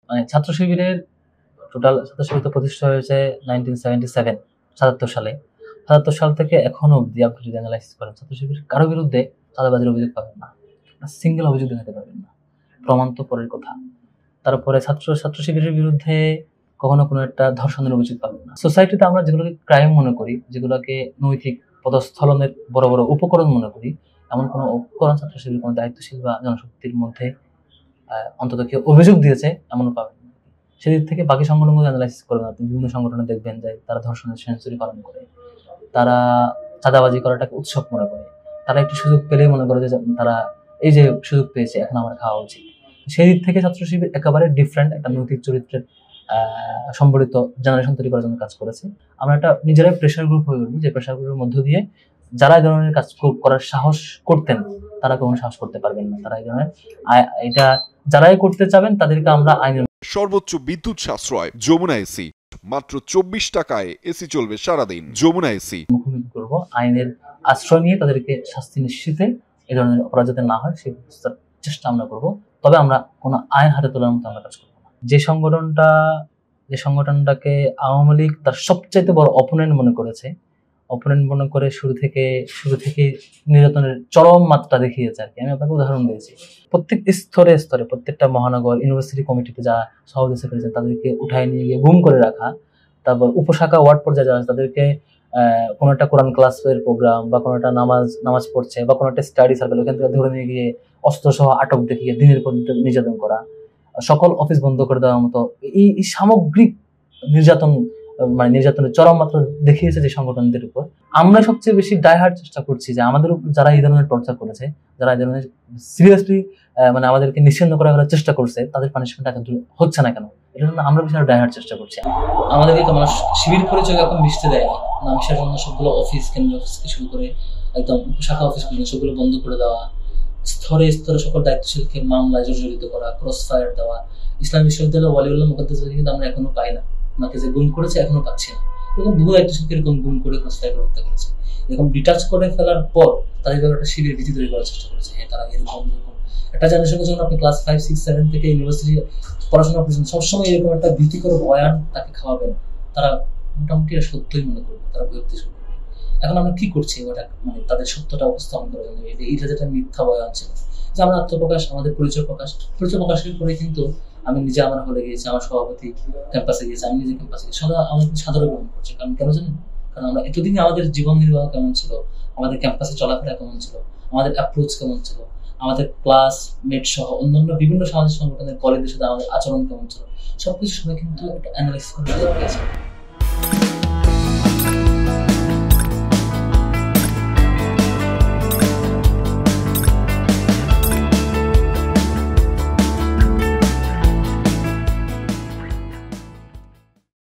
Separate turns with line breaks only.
মানে ছাত্র শিবিরের টোটাল ছাত্র শিবির তো প্রতিষ্ঠা হয়েছে 1977 77 সালে। 77 সাল থেকে এখনো অব্দি আপনি যদি অ্যানালাইসিস করেন ছাত্র শিবিরের কারো বিরুদ্ধে চাঁদাবাজির অভিযোগ পাবেন না, সিঙ্গেল অভিযোগ দেখাতে পারবেন না, প্রমাণ তো পরের কথা। তারপরে ছাত্র শিবিরের বিরুদ্ধে কখনো কোনো একটা ধর্ষণের অভিযোগ পাবেন না। সোসাইটিতে আমরা যেগুলোকে ক্রাইম মনে করি, যেগুলোকে নৈতিক পদস্থলনের বড় বড় উপকরণ মনে করি, এমন কোনো উপকরণ ছাত্র শিবির কোনো দায়িত্বশীল বা জনশক্তির মধ্যে অন্তত কেউ অভিযোগ দিয়েছে এমনও পাবেন না। সেদিক থেকে বাকি সংগঠনগুলো অ্যানালাইসিস করবেন, আপনি বিভিন্ন সংগঠনে দেখবেন যে তারা ধর্ষণের সেঞ্চুরি পালন করে, তারা চাঁদাবাজি করাটাকে উৎসব মনে করে, তারা একটু সুযোগ পেলেই মনে করে যে তারা এই যে সুযোগ পেয়েছে এখন আমার খাওয়া উচিত। সেই দিক থেকে ছাত্র শিবির একেবারে ডিফারেন্ট একটা নৈতিক চরিত্রের সম্বলিত জেনারেশন তৈরি করার জন্য কাজ করেছে। আমরা একটা নিজেরাই প্রেশার গ্রুপ হয়ে উঠবো, যে প্রেশার গ্রুপের মধ্য দিয়ে যারা এই ধরনের কাজ করার সাহস করতেন তারা কখনো সাহস করতে পারবেন না। তারা এই ধরনের এটা যারাই করতে চাবেন তাদেরকে আমরা আইনের
সর্বোচ্চ বিদ্যুৎ সাশ্রয় যমুনা এসি, মাত্র 24 টাকায় এসি চলবে সারাদিন। যমুনা এসি
মুখোমুখি করবো, আইনের আশ্রয় নিয়ে তাদেরকে শাস্তি নিশ্চিতে এই ধরনের অপরাধ যাতে না হয় সেই ব্যবস্থার চেষ্টা আমরা করবো। তবে আমরা কোনো আইন হাতে তোলার মতো আমরা কাজ করবো না। যে সংগঠনটাকে আওয়ামী লীগ তার সবচাইতে বড় অপোনেন্ট মনে করেছে, অপোনেন্ট মনে করে শুরু থেকে নির্যাতনের চরম মাত্রা দেখিয়েছে আর কি। আমি আপনাকে উদাহরণ দিয়েছি, প্রত্যেক স্তরে স্তরে প্রত্যেকটা মহানগর ইউনিভার্সিটি কমিটিতে যা সভাপতি সেক্রেটারি তাদেরকে উঠায় নিয়ে গিয়ে গুম করে রাখা, তারপর উপশাখা ওয়ার্ড পর্যায়ে যারা তাদেরকে কোনো একটা কোরআন ক্লাসের প্রোগ্রাম বা কোনো একটা নামাজ পড়ছে বা কোনো একটা স্টাডি সার্কেল ওখান থেকে ধরে নিয়ে গিয়ে অস্ত্রসহ আটক দেখিয়ে দিনের পর নির্যাতন করা, সকল অফিস বন্ধ করে দেওয়ার মতো এই সামগ্রিক নির্যাতনের চরম মাত্রা দেখিয়েছে যে সংগঠনদের উপর। আমরা সবচেয়ে বেশি ডাইহার্ড চেষ্টা করছি যে আমাদের উপর যারা এই ধরনের টর্চার করেছে, যারা এই ধরনের সিরিয়াসলি আমাদেরকে নিশ্চিন্ন করার চেষ্টা করছে, তাদের পানিশমেন্ট এখন হচ্ছে না কেন, এটা জন্য আমরা বেশি ডাইহার্ড চেষ্টা করছি। আমাদেরকে তো মানুষ শিবির পরিচয় এখন মিশতে দেয় না, মিশার জন্য সবগুলো অফিস, কেন্দ্রীয় অফিস থেকে শুরু করে একদম শাখা অফিস পর্যন্ত সবগুলো বন্ধ করে দেওয়া, স্তরে স্তরে সকল দায়িত্বশীলকে মামলায় জড়িত করা, ক্রস ফায়ার দেওয়া। ইসলামী বিশ্ববিদ্যালয় ওয়ালিউল্লাহ মুকাদ্দাস কিন্তু আমরা এখনো পাই না, ওনাকে যে গুম করেছে এখনো পাচ্ছি না। এরকম বহু দায়িত্বশীলকে এরকম গুম করে ক্রস ফায়ার হত্যা করেছে। এরকম ডিটাচ করে ফেলার পর তাদের একটা শিবির ভীতি তৈরি করার চেষ্টা করেছে। হ্যাঁ, তারা এরকম একটা জেনারেশনকে যখন আপনি ক্লাস 5, 6, 7 থেকে ইউনিভার্সিটি পড়াশোনা করছেন, সবসময় এরকম একটা ভীতিকর বয়ান তাকে খাওয়াবেন, তারা মোটামুটি সত্যই মনে করবে, তারা বিরক্তি শুরু করবে। এখন আমরা কি করছি ওটা তাদের সত্যটা উপস্থাপন করার জন্য, এইটা যেটা মিথ্যা বয়ান ছিল, যে আমরা আত্মপ্রকাশ, আমাদের পরিচয় প্রকাশের পরে কিন্তু আমি নিজে আমার হলে গিয়েছি, আমার সভাপতি ক্যাম্পাসে গিয়েছে, আমি নিজে ক্যাম্পাসে গিয়েছি, সবাই আমাদের সাধারণ গ্রহণ করছে। কারণ কেন জানেন? কারণ আমরা এতদিনে আমাদের জীবন নির্বাহ কেমন ছিল, আমাদের ক্যাম্পাসে চলাফেরা কেমন ছিল, আমাদের অ্যাপ্রোচ কেমন ছিল, আমাদের ক্লাসমেট সহ অন্যান্য বিভিন্ন সামাজিক সংগঠনের কলিগদের সাথে আমাদের আচরণ কেমন ছিল, সবকিছু সবাই কিন্তু একটা অ্যানালাইসিস করে পেয়েছে।